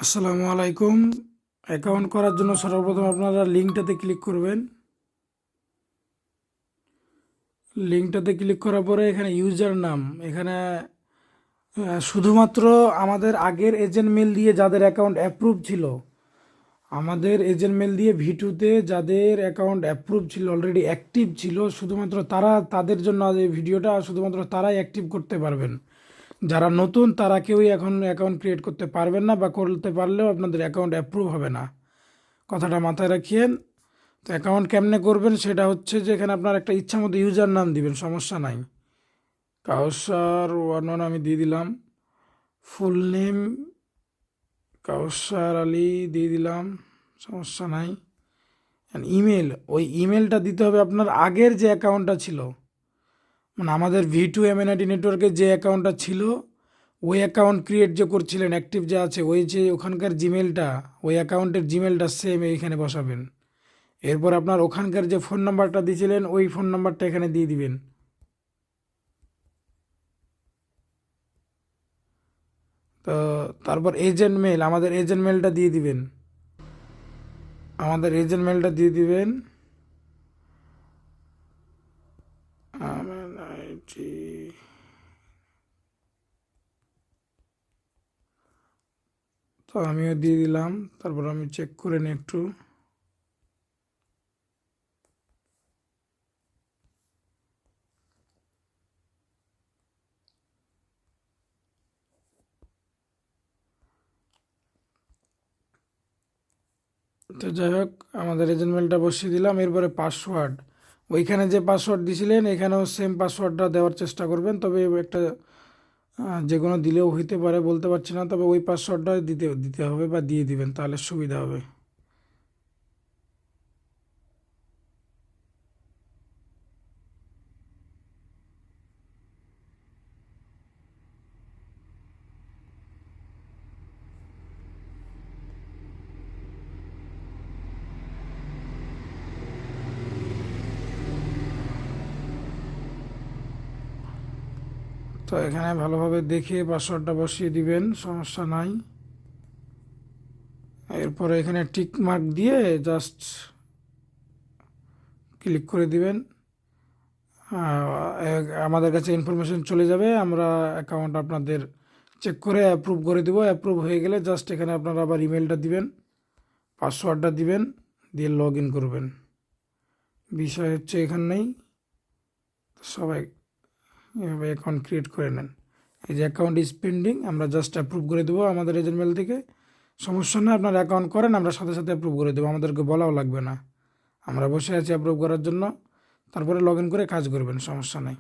আসসালামু আলাইকুম। অ্যাকাউন্ট করার জন্য সর্বপ্রথম আপনারা লিঙ্কটাতে ক্লিক করবেন। লিঙ্কটাতে ক্লিক করার পরে এখানে ইউজার নাম, এখানে শুধুমাত্র আমাদের আগের এজেন্ট মেল দিয়ে যাদের অ্যাকাউন্ট অ্যাপ্রুভ ছিল, আমাদের এজেন্ট মেল দিয়ে ভিটুতে যাদের অ্যাকাউন্ট অ্যাপ্রুভ ছিল, অলরেডি অ্যাক্টিভ ছিল, শুধুমাত্র তাদের জন্য আজ এই ভিডিওটা, শুধুমাত্র তারাই অ্যাক্টিভ করতে পারবেন। যারা নতুন তারা কেউই এখন অ্যাকাউন্ট ক্রিয়েট করতে পারবেন না, বা করতে পারলেও আপনাদের অ্যাকাউন্ট অ্যাপ্রুভ হবে না। কথাটা মাথায় রাখিয়েন। তো অ্যাকাউন্ট কেমনে করবেন সেটা হচ্ছে যে এখানে আপনার একটা ইচ্ছা মতো ইউজার নাম দিবেন, সমস্যা নাই। কাউসার ওয়ান আমি দিয়ে দিলাম, ফুল নেম কাউসার আলী দিয়ে দিলাম, সমস্যা নাই। ইমেল, ওই ইমেলটা দিতে হবে আপনার আগের যে অ্যাকাউন্টটা ছিল, মানে আমাদের V2MNIT নেটওয়ার্কের যে অ্যাকাউন্টটা ছিল, ওই অ্যাকাউন্ট ক্রিয়েট যে করছিলেন, অ্যাক্টিভ যে আছে, ওই যে ওখানকার জিমেলটা, ওই অ্যাকাউন্টের জিমেলটা সেম এইখানে বসাবেন। এরপর আপনার ওখানকার যে ফোন নাম্বারটা দিয়েছিলেন ওই ফোন নাম্বারটা এখানে দিয়ে দিবেন। তো তারপর এজেন্ট মেল, আমাদের এজেন্ট মেলটা দিয়ে দিবেন, আমাদের এজেন্ট মেলটা দিয়ে দিবেন। তো আমিও দিয়ে দিলাম, তারপর আমি চেক করে নিই একটু। তো যাই হোক, আমাদের এজেন্ট মেলটা বসিয়ে দিলাম। এরপরে পাসওয়ার্ড, ওইখানে যে পাসওয়ার্ড দিয়েছিলেন এখানেও সেম পাসওয়ার্ডটা দেওয়ার চেষ্টা করবেন। তবে একটা যে কোনো দিলেও হইতে পারে, বলতে পারছি না, তবে ওই পাসওয়ার্ডটা দিতে দিতে হবে বা দিয়ে দিবেন, তাহলে সুবিধা হবে। তো এখানে ভালোভাবে দেখে পাসওয়ার্ডটা বসিয়ে দিবেন, সমস্যা নাই। এরপরে এখানে টিক মার্ক দিয়ে জাস্ট ক্লিক করে দিবেন। আমাদের কাছে ইনফরমেশন চলে যাবে, আমরা অ্যাকাউন্ট আপনাদের চেক করে অ্যাপ্রুভ করে দিব। অ্যাপ্রুভ হয়ে গেলে জাস্ট এখানে আপনারা আবার ইমেলটা দিবেন, পাসওয়ার্ডটা দিবেন, দিয়ে লগ ইন করবেন। বিষয় হচ্ছে এখানেই সবাই এভাবে অ্যাকাউন্ট ক্রিয়েট করে নেন। এই যে অ্যাকাউন্ট ইজ পেন্ডিং, আমরা জাস্ট অ্যাপ্রুভ করে দেবো আমাদের এজেন্ট মেল থেকে। সমস্যা নয়, আপনার অ্যাকাউন্ট করেন, আমরা সাথে সাথে অ্যাপ্রুভ করে দেবো, আমাদেরকে বলাও লাগবে না। আমরা বসে আছি অ্যাপ্রুভ করার জন্য, তারপরে লগ ইন করে কাজ করবেন, সমস্যা নাই।